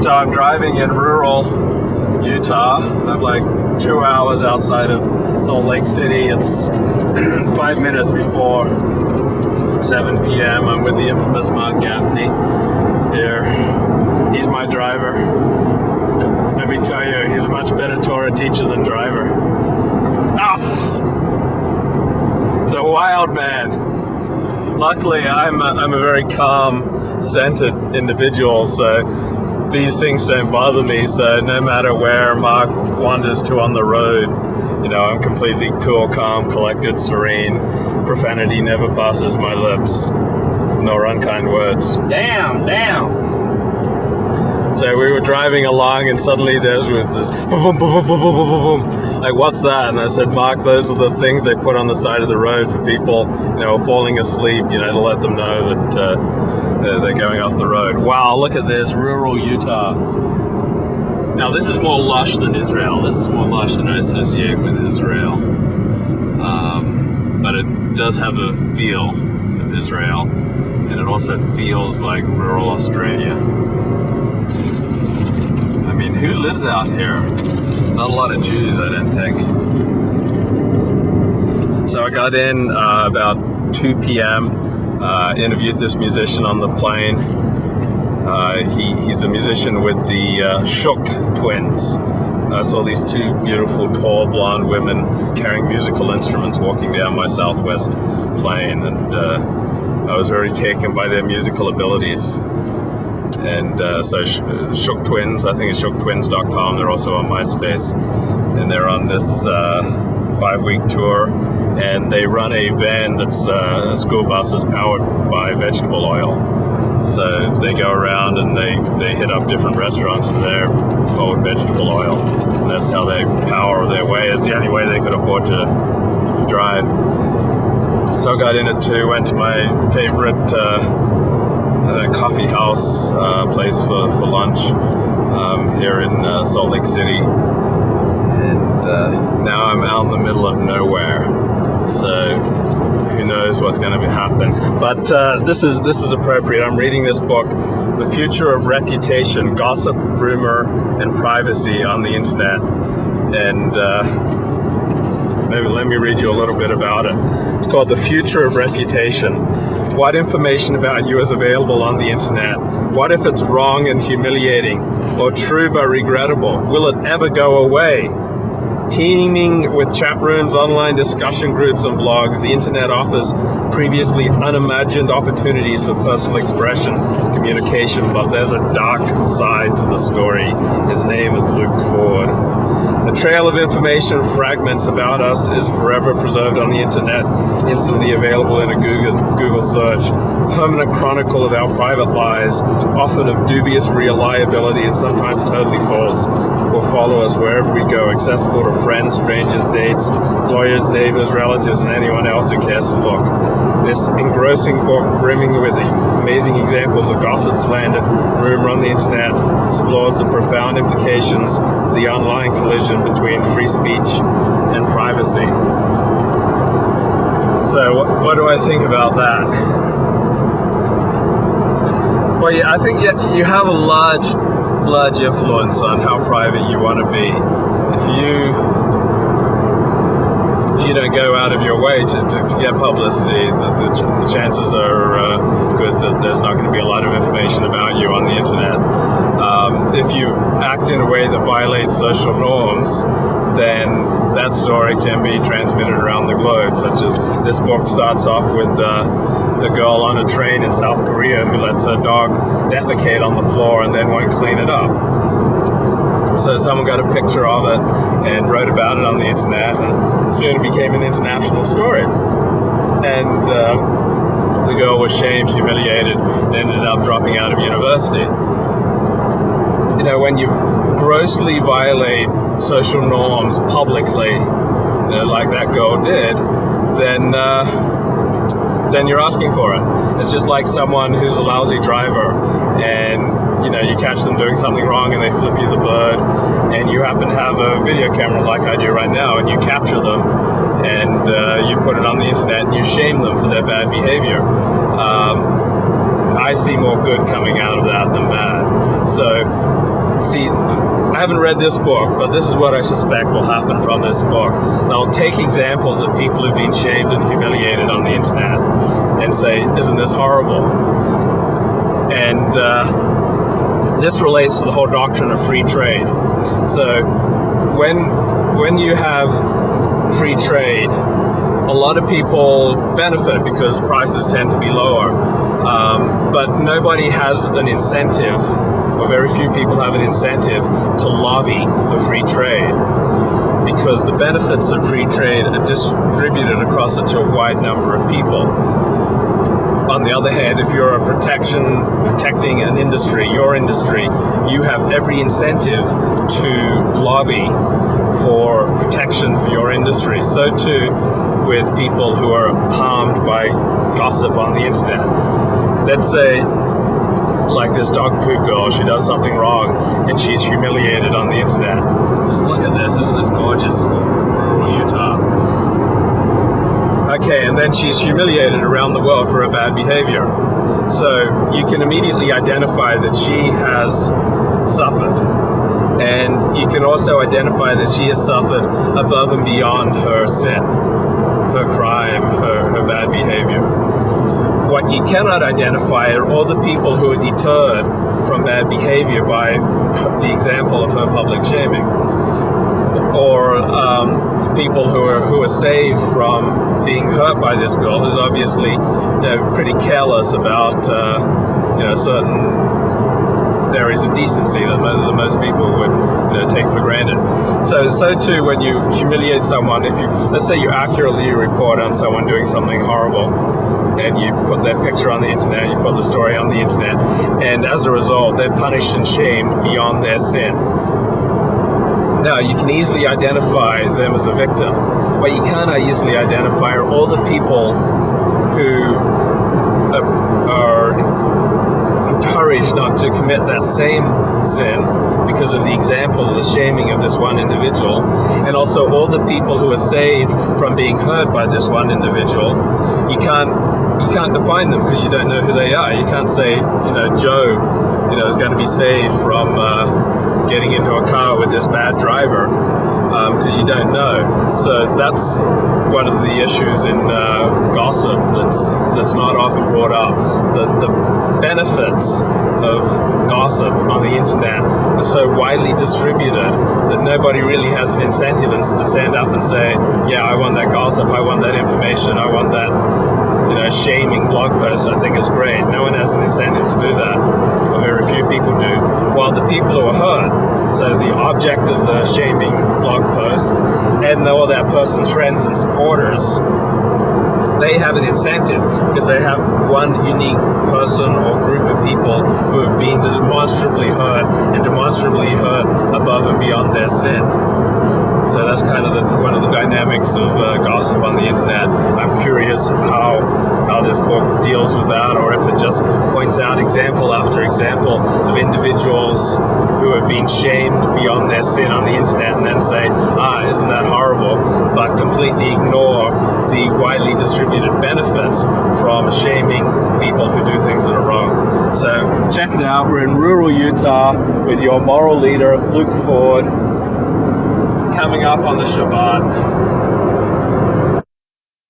So I'm driving in rural Utah. I'm like 2 hours outside of Salt Lake City. It's 5 minutes before 7 p.m. I'm with the infamous Marc Gafni here. He's my driver. Let me tell you, he's a much better Torah teacher than driver. He's a wild man. Luckily, I'm a very calm, centered individual, so these things don't bother me. So no matter where Marc wanders to on the road, you know, I'm completely cool, calm, collected, serene. Profanity never passes my lips, nor unkind words. Damn. So we were driving along, and suddenly there's this boom, boom, boom, boom, boom, boom, boom, boom. Like, what's that? And I said, Marc, those are the things they put on the side of the road for people, you know, falling asleep, you know, to let them know that they're going off the road. Wow, look at this, rural Utah. Now, this is more lush than Israel. This is more lush than I associate with Israel. But it does have a feel of Israel, and it also feels like rural Australia. I mean, who lives out here? Not a lot of Jews, I don't think. So I got in about 2 p.m., interviewed this musician on the plane. He's a musician with the Shook twins. I saw these two beautiful, tall, blonde women carrying musical instruments walking down my Southwest plane, and I was very taken by their musical abilities. And so Shook Twins, I think it's shooktwins.com. They're also on MySpace, and they're on this 5-week tour, and they run a van that's a school bus is powered by vegetable oil. So they go around and they hit up different restaurants and they're forward vegetable oil. And that's how they power their way. It's the only way they could afford to drive. So I got in at 2, went to my favorite coffee house place for lunch here in Salt Lake City. And now I'm out in the middle of nowhere. So who knows what's going to be happening. But this is appropriate. I'm reading this book, The Future of Reputation, Gossip, Rumor, and Privacy on the Internet. And maybe let me read you a little bit about it. It's called The Future of Reputation. What information about you is available on the Internet? What if it's wrong and humiliating, or true but regrettable? Will it ever go away? Teeming with chat rooms, online discussion groups, and blogs, the Internet offers previously unimagined opportunities for personal expression, communication, but there's a dark side to the story. His name is Luke Ford. A trail of information fragments about us is forever preserved on the Internet, instantly available in a Google search. Permanent chronicle of our private lives, often of dubious reliability and sometimes totally false, will follow us wherever we go, accessible to friends, strangers, dates, lawyers, neighbors, relatives, and anyone else who cares to look. This engrossing book, brimming with amazing examples of gossip, slander, rumor on the Internet, explores the profound implications of the online collision between free speech and privacy. So what do I think about that? Well, yeah, I think you have a large influence on how private you want to be. If you don't go out of your way to get publicity, the chances are good that there's not going to be a lot of information about you on the Internet. If you act in a way that violates social norms, then that story can be transmitted around the globe, such as this book starts off with a girl on a train in South Korea who lets her dog defecate on the floor and then won't clean it up. So someone got a picture of it and wrote about it on the Internet, and soon it became an international story. And the girl was shamed, humiliated, and ended up dropping out of university. You know, when you grossly violate social norms publicly, you know, like that girl did, then you're asking for it. It's just like someone who's a lousy driver, and you know, you catch them doing something wrong and they flip you the bird, and you happen to have a video camera like I do right now, and you capture them and you put it on the Internet and you shame them for their bad behavior. I see more good coming out of that than bad. So I haven't read this book, but this is what I suspect will happen from this book. They'll take examples of people who've been shamed and humiliated on the internet and say, isn't this horrible? And this relates to the whole doctrine of free trade. So when you have free trade, a lot of people benefit because prices tend to be lower, but nobody has an incentive, or very few people have an incentive to lobby for free trade, because the benefits of free trade are distributed across such a wide number of people. On the other hand, if you're protecting an industry, your industry, you have every incentive to lobby for protection for your industry. So too with people who are harmed by gossip on the internet. Let's say, like this dog poo girl, she does something wrong and she's humiliated on the internet. Just look at this, isn't this gorgeous? Rural Utah. Okay, and then she's humiliated around the world for her bad behavior. So you can immediately identify that she has suffered. And you can also identify that she has suffered above and beyond her sin, her crime, her bad behavior. What you cannot identify are all the people who are deterred from bad behavior by the example of her public shaming, or people who are saved from being hurt by this girl, who's obviously pretty careless about certain areas of decency that most people would take for granted. So too, when you humiliate someone, let's say you accurately report on someone doing something horrible, and you put their picture on the internet, you put the story on the internet, and as a result, they're punished and shamed beyond their sin. Now, you can easily identify them as a victim. What you cannot easily identify are all the people who are encouraged not to commit that same sin because of the example of the shaming of this one individual, and also all the people who are saved from being hurt by this one individual. You can't define them because you don't know who they are. You can't say, Joe, is going to be saved from getting into a car with this bad driver, because you don't know. So that's one of the issues in gossip that's not often brought up. The benefits of gossip on the internet are so widely distributed that nobody really has an incentive to stand up and say, yeah, I want that gossip, I want that information, I want that shaming blog post. I think it's great. No one has an incentive to do that, or very few people do. While the people who are hurt, so the object of the shaming blog post, and all that person's friends and supporters, they have an incentive because they have one unique person or group of people who have been demonstrably hurt above and beyond their sin. So that's kind of one of the dynamics of gossip on the internet. I'm curious how this book deals with that, or if it just points out example after example of individuals who have been shamed beyond their sin on the internet and then say, isn't that horrible, but completely ignore the widely distributed benefits from shaming people who do things that are wrong. So check it out. We're in rural Utah with your moral leader, Luke Ford, coming up on the Shabbat.